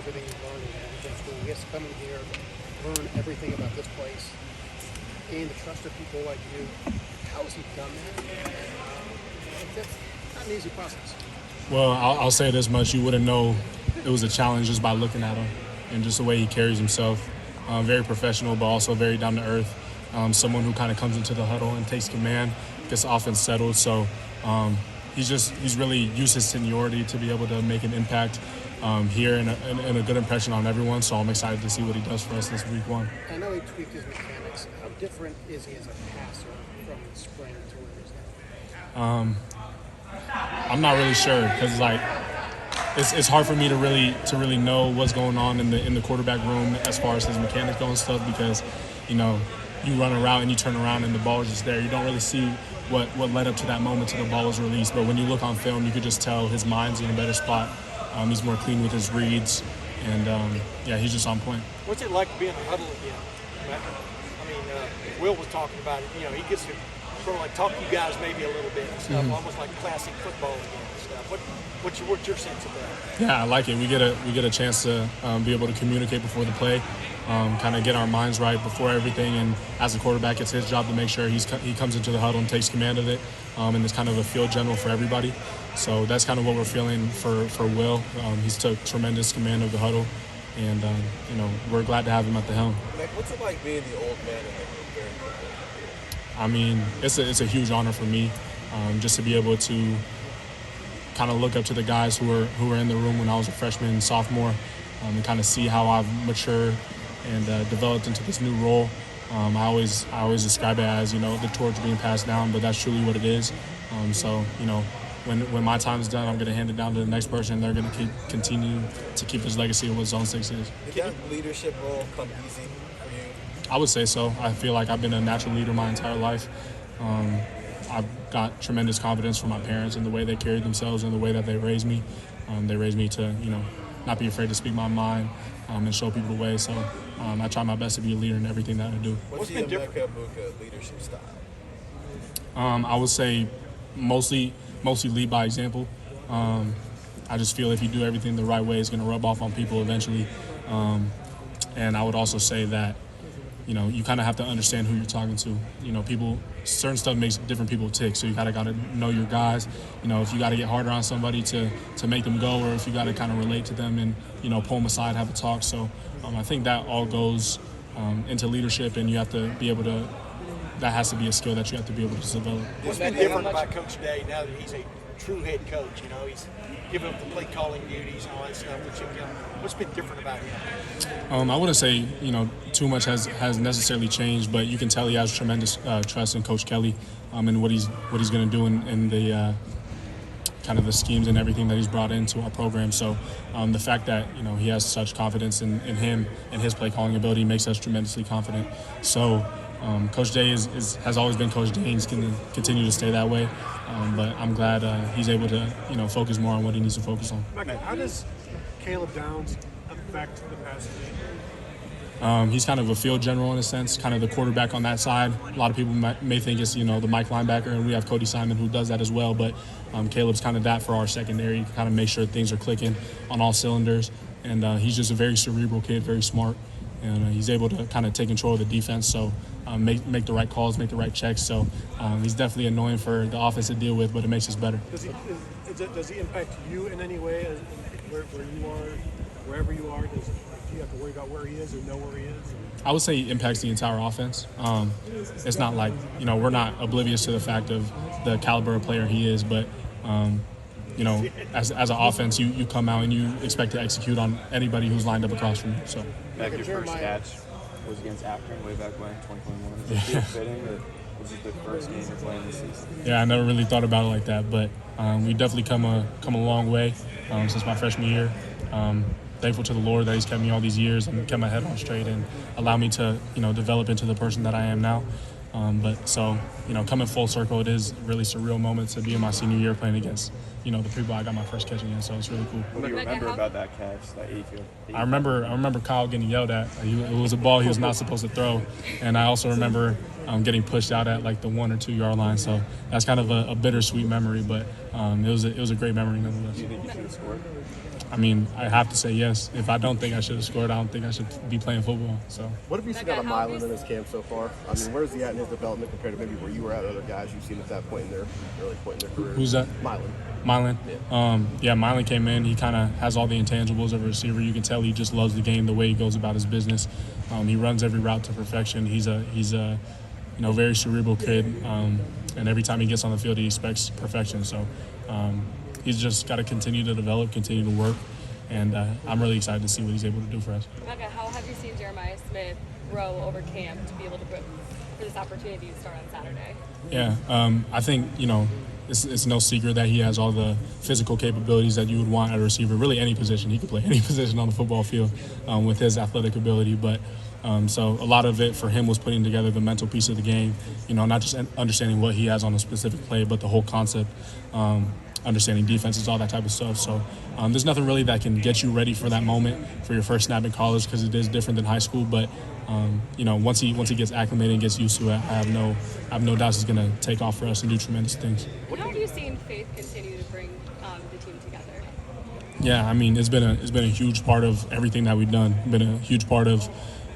everything he's learned in school. He has to come in here, learn everything about this place, gain the trust of people like you. How has he done that? That's not an easy process. Well, I'll say this much. You wouldn't know it was a challenge just by looking at him and just the way he carries himself. Very professional, but also very down to earth. Someone who kind of comes into the huddle and takes command, gets the offense settled. So he's really used his seniority to be able to make an impact here and a good impression on everyone. So I'm excited to see what he does for us this week one. I know he tweaked his mechanics. How different is he as a passer from the spring to where he is now? I'm not really sure because it's hard for me to really know what's going on in the quarterback room as far as his mechanics go and stuff because you run a route and you turn around and the ball is just there. You don't really see what led up to that moment till the ball was released. But when you look on film, you could just tell his mind's in a better spot. He's more clean with his reads, and he's just on point. What's it like to be in a huddle again? I mean, Will was talking about it. He gets to sort of like talk to you guys maybe a little bit and stuff, almost like classic football again and stuff. What's your sense of that? Yeah, I like it. We get a chance to be able to communicate before the play, kind of get our minds right before everything. And as a quarterback, it's his job to make sure he comes into the huddle and takes command of it, and it's kind of a field general for everybody. So that's kind of what we're feeling for Will. He's took tremendous command of the huddle, and we're glad to have him at the helm. What's it like being the old man in the room during football? I mean, it's a huge honor for me, just to be able to kind of look up to the guys who were in the room when I was a freshman and sophomore, and kind of see how I've matured and developed into this new role. I always describe it as the torch being passed down, but that's truly what it is. So when my time is done, I'm going to hand it down to the next person, and they're going to continue to keep this legacy of what Zone 6 is. Did that leadership role come easy for you? I would say so. I feel like I've been a natural leader my entire life. I've got tremendous confidence from my parents in the way they carried themselves and the way that they raised me. They raised me to, not be afraid to speak my mind and show people the way. So I try my best to be a leader in everything that I do. What's the Emeka Egbuka leadership style? I would say mostly lead by example. I just feel if you do everything the right way, it's going to rub off on people eventually. And I would also say that, you kind of have to understand who you're talking to. Certain stuff makes different people tick, so you got to know your guys. If you got to get harder on somebody to make them go, or if you got to kind of relate to them and, pull them aside, have a talk. So I think that all goes into leadership, and you have to be able to – that has to be a skill that you have to be able to develop. What's been different about Coach Day now that he's a true head coach? He's giving up the play calling duties and all that stuff. What's been different about him? I wouldn't say too much has necessarily changed, but you can tell he has tremendous trust in Coach Kelly and what he's going to do in the kind of the schemes and everything that he's brought into our program. So the fact that he has such confidence in him and his play calling ability makes us tremendously confident. So Coach Day has always been Coach Day, and he's going to continue to stay that way. But I'm glad he's able to focus more on what he needs to focus on. How does Caleb Downs affect the passing game? He's kind of a field general in a sense, kind of the quarterback on that side. A lot of people may think it's the Mike linebacker, and we have Cody Simon who does that as well. But Caleb's kind of that for our secondary, kind of make sure things are clicking on all cylinders. And he's just a very cerebral kid, very smart, and he's able to kind of take control of the defense. So make the right calls, make the right checks. So he's definitely annoying for the offense to deal with, but it makes us better. Does he impact you in any way, where you are, wherever you are? Do you have to worry about where he is or know where he is? I would say he impacts the entire offense. It's not like, we're not oblivious to the fact of the caliber of player he is, but, as an offense, you come out and you expect to execute on anybody who's lined up across from you. So, your first catch was against Akron way back when, 2021. Is it fitting that this is the first game you're playing this season? Yeah, I never really thought about it like that, but we definitely come a long way since my freshman year. Thankful to the Lord that He's kept me all these years and kept my head on straight and allowed me to, develop into the person that I am now. But coming full circle, it is really surreal moment to be in my senior year playing against, the people I got my first catch against. So it's really cool. What do you remember about that catch, that 80-field? I remember Kyle getting yelled at. It was a ball he was not supposed to throw, and I also remember getting pushed out at like the 1 or 2 yard line. So that's kind of a bittersweet memory, but it was a great memory nonetheless. Do you think you should have scored? I mean, I have to say yes. If I don't think I should have scored, I don't think I should be playing football. So. What have you seen out of Milan in his camp so far? I mean, where's he at in his development compared to maybe where you were at, other guys you've seen at that point in their early point in their career? Who's that? Milan. Yeah. Milan came in. He kind of has all the intangibles of a receiver. You can tell he just loves the game, the way he goes about his business. He runs every route to perfection. He's a very cerebral kid, and every time he gets on the field, he expects perfection. So he's just got to continue to develop, continue to work, and I'm really excited to see what he's able to do for us. Emeka, how have you seen Jeremiah Smith grow over camp to be able to for this opportunity to start on Saturday? Yeah, I think, it's no secret that he has all the physical capabilities that you would want at a receiver. Really, any position. He could play any position on the football field with his athletic ability. But so a lot of it for him was putting together the mental piece of the game, not just understanding what he has on a specific play, but the whole concept, understanding defenses, all that type of stuff. So there's nothing really that can get you ready for that moment for your first snap in college, because it is different than high school. But once he gets acclimated and gets used to it, I have no doubts he's going to take off for us and do tremendous things. How have you seen Faith continue to bring the team together? Yeah, I mean, it's been a huge part of everything that we've done. Been a huge part of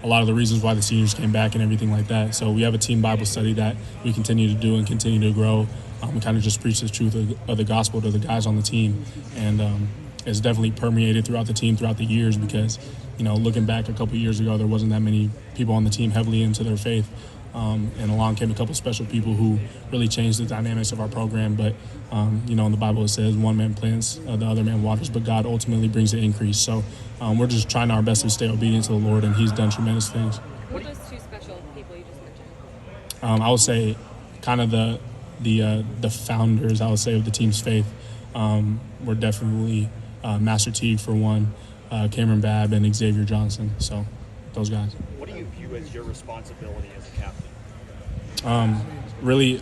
a lot of the reasons why the seniors came back and everything like that. So we have a team Bible study that we continue to do and continue to grow. We kind of just preach the truth of the gospel to the guys on the team, and it's definitely permeated throughout the team throughout the years, because looking back a couple of years ago, there wasn't that many people on the team heavily into their faith, and along came a couple special people who really changed the dynamics of our program. But in the Bible it says one man plants, the other man waters, but God ultimately brings the increase. So we're just trying our best to stay obedient to the Lord, and he's done tremendous things. Who are those two special people you just mentioned? I would say kind of the founders, I would say, of the team's faith. We're definitely Master Teague for one, Cameron Babb, and Xavier Johnson. So those guys. What do you view as your responsibility as a captain? Really,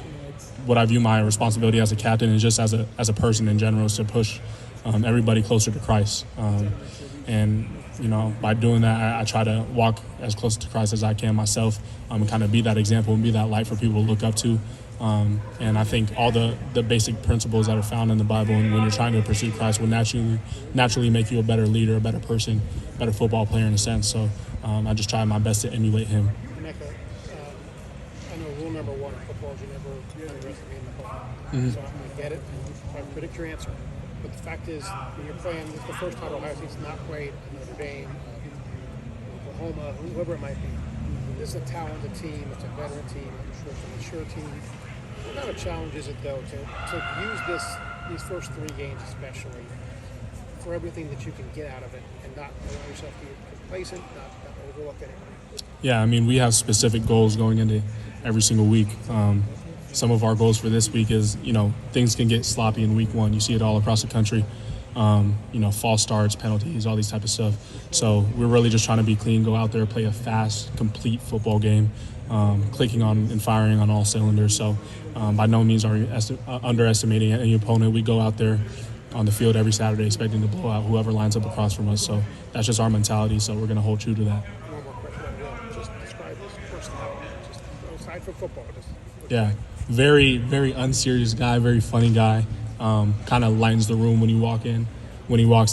what I view my responsibility as a captain and just as a person in general is to push everybody closer to Christ. And by doing that, I try to walk as close to Christ as I can myself, and kind of be that example and be that light for people to look up to. And I think all the basic principles that are found in the Bible, and when you're trying to pursue Christ, will naturally make you a better leader, a better person, better football player in a sense. So I just try my best to emulate him. Emeka, I know rule number one in football is you never underestimate the ball. So I get it. I predict your answer. But the fact is, when you're playing, it's the first time Ohio State's not played Notre Dame, Oklahoma, whoever it might be. This is a talented team. It's a veteran team. I'm sure it's a mature team. What kind of challenge is it, though, to use these first 3 games especially for everything that you can get out of it and not allow yourself to get complacent, not overlook anything? Yeah, I mean, we have specific goals going into every single week. Some of our goals for this week is, things can get sloppy in week 1. You see it all across the country. False starts, penalties, all these type of stuff. So we're really just trying to be clean, go out there, play a fast, complete football game, clicking on and firing on all cylinders. So by no means are we underestimating any opponent. We go out there on the field every Saturday expecting to blow out whoever lines up across from us. So that's just our mentality. So we're going to hold true to that. One more question on Will. Just describe his personality, just aside from football. Yeah, very, very unserious guy, very funny guy. Kind of lightens the room when he walks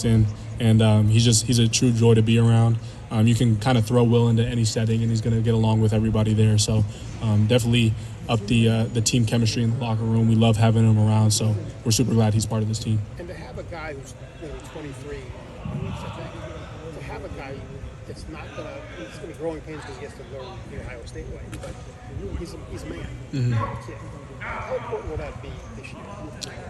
in, and he's a true joy to be around. You can kind of throw Will into any setting, and he's going to get along with everybody there. So definitely up the team chemistry in the locker room. We love having him around, so we're super glad he's part of this team. And to have a guy who's 23, to have a guy that's not going to be growing pains because he has to learn the Ohio State way, but he's a man. He's a kid. How important will that be this year?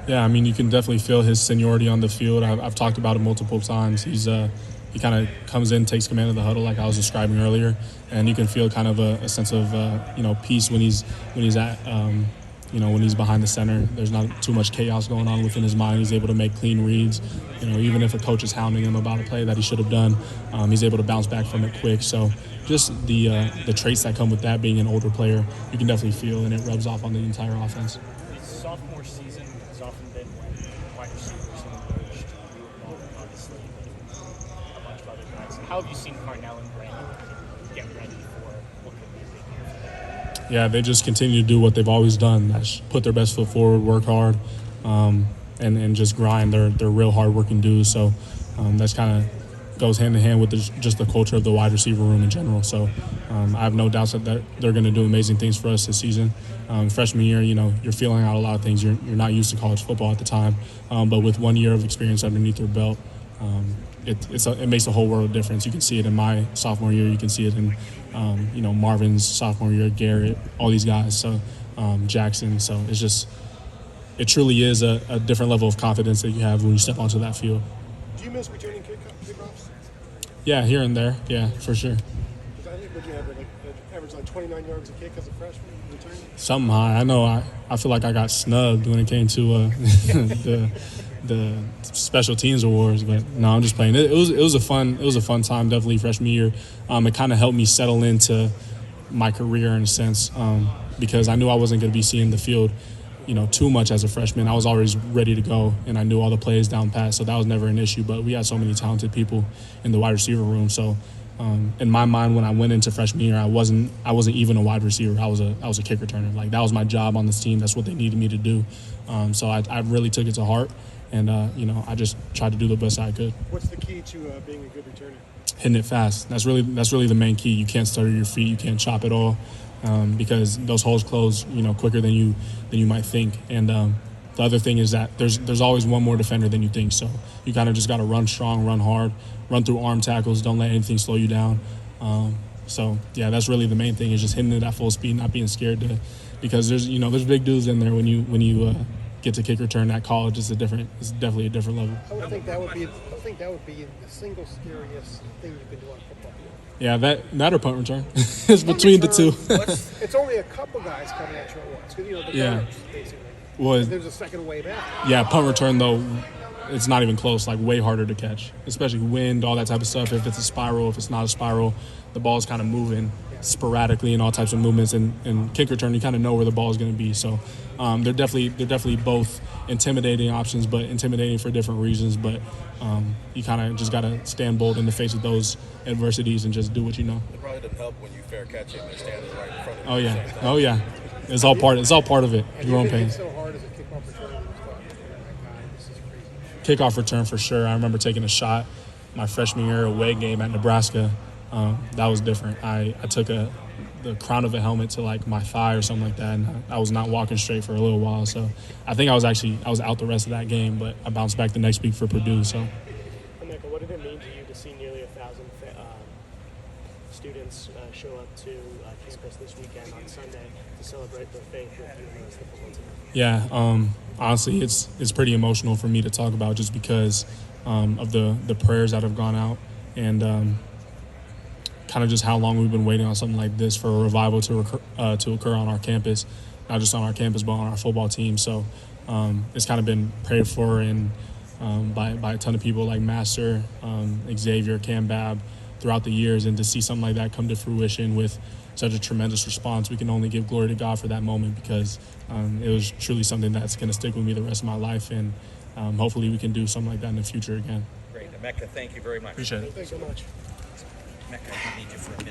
Yeah, I mean, you can definitely feel his seniority on the field. I've talked about it multiple times. He kind of comes in, takes command of the huddle, like I was describing earlier, and you can feel kind of a sense of peace when he's behind the center. There's not too much chaos going on within his mind. He's able to make clean reads. Even if a coach is hounding him about a play that he should have done, he's able to bounce back from it quick. So just the traits that come with that, being an older player, you can definitely feel, and it rubs off on the entire offense. Sophomore season has often been when wide receivers How have you seen Carnell and Brandon get ready for what could be a big year for them? Yeah, they just continue to do what they've always done. That's put their best foot forward, work hard, and just grind. They're real hard-working dudes. So that's kind of goes hand in hand with just the culture of the wide receiver room in general. So I have no doubts that they're going to do amazing things for us this season. Freshman year, you're feeling out a lot of things. You're not used to college football at the time, but with 1 year of experience underneath your belt, it makes a whole world of difference. You can see it in my sophomore year. You can see it in Marvin's sophomore year, Garrett, all these guys. So Jackson. So it truly is a different level of confidence that you have when you step onto that field. Do you miss returning kickoffs? Yeah, here and there. Yeah, for sure. Because I think what you have average like 29 yards a kick as a freshman returning. Something high. I know. I feel like I got snubbed when it came to the special teams awards, but no, I'm just playing. It was a fun time. Definitely freshman year. It kind of helped me settle into my career in a sense because I knew I wasn't going to be seeing the field, too much as a freshman. I was always ready to go, and I knew all the plays down pat, so that was never an issue. But we had so many talented people in the wide receiver room, so. In my mind, when I went into freshman year, I wasn't even a wide receiver. I was a kick returner. Like that was my job on this team. That's what they needed me to do. So I really took it to heart, and I just tried to do the best I could. What's the key to being a good returner? Hitting it fast. That's really the main key. You can't stutter your feet. You can't chop it all, because those holes close quicker than you might think. And the other thing is that there's always one more defender than you think. So you kind of just got to run strong, run hard, run through arm tackles. Don't let anything slow you down. So yeah, that's really the main thing is just hitting it at full speed, not being scared to, because there's big dudes in there when you get to kick return at college. It's definitely a different level. I would think that would be the single scariest thing you can do on a football field. Yeah, that or punt return. It's between the two. It's only a couple guys coming at you at once. The Yeah. guards, basically. Well, There's a second wave after. yeah, punt return though, it's not even close. Like way harder to catch, especially wind, all that type of stuff. If it's a spiral, if it's not a spiral, the ball's kind of moving sporadically and all types of movements. And kick return, you kind of know where the ball is going to be. So they're definitely both intimidating options, but intimidating for different reasons. But you kind of just got to stand bold in the face of those adversities and just do what you know. It probably doesn't help when you fair catch it and they're standing right in front of you. Oh yeah, oh yeah. It's all part of it. And Your own you pain. hit so hard as a kickoff return, you just thought, oh my God, this is crazy. Kickoff return for sure. I remember taking a shot my freshman year away game at Nebraska. That was different. I took the crown of a helmet to like my thigh or something like that, and I was not walking straight for a little while. So I think I was out the rest of that game, but I bounced back the next week for Purdue. So. Emeka, what did it mean to you to see nearly 1,000 students show up to campus this weekend on Sunday to celebrate their faith with you as the football team? Yeah, honestly, it's pretty emotional for me to talk about just because of the prayers that have gone out and kind of just how long we've been waiting on something like this for a revival to occur on our campus, not just on our campus but on our football team. So it's kind of been prayed for and by a ton of people like Master, Xavier, Cam Bab throughout the years, and to see something like that come to fruition with such a tremendous response, we can only give glory to God for that moment because it was truly something that's going to stick with me the rest of my life, and hopefully we can do something like that in the future again. Great. Emeka, thank you very much. Appreciate it. Thanks so much. Emeka, I need you for a minute.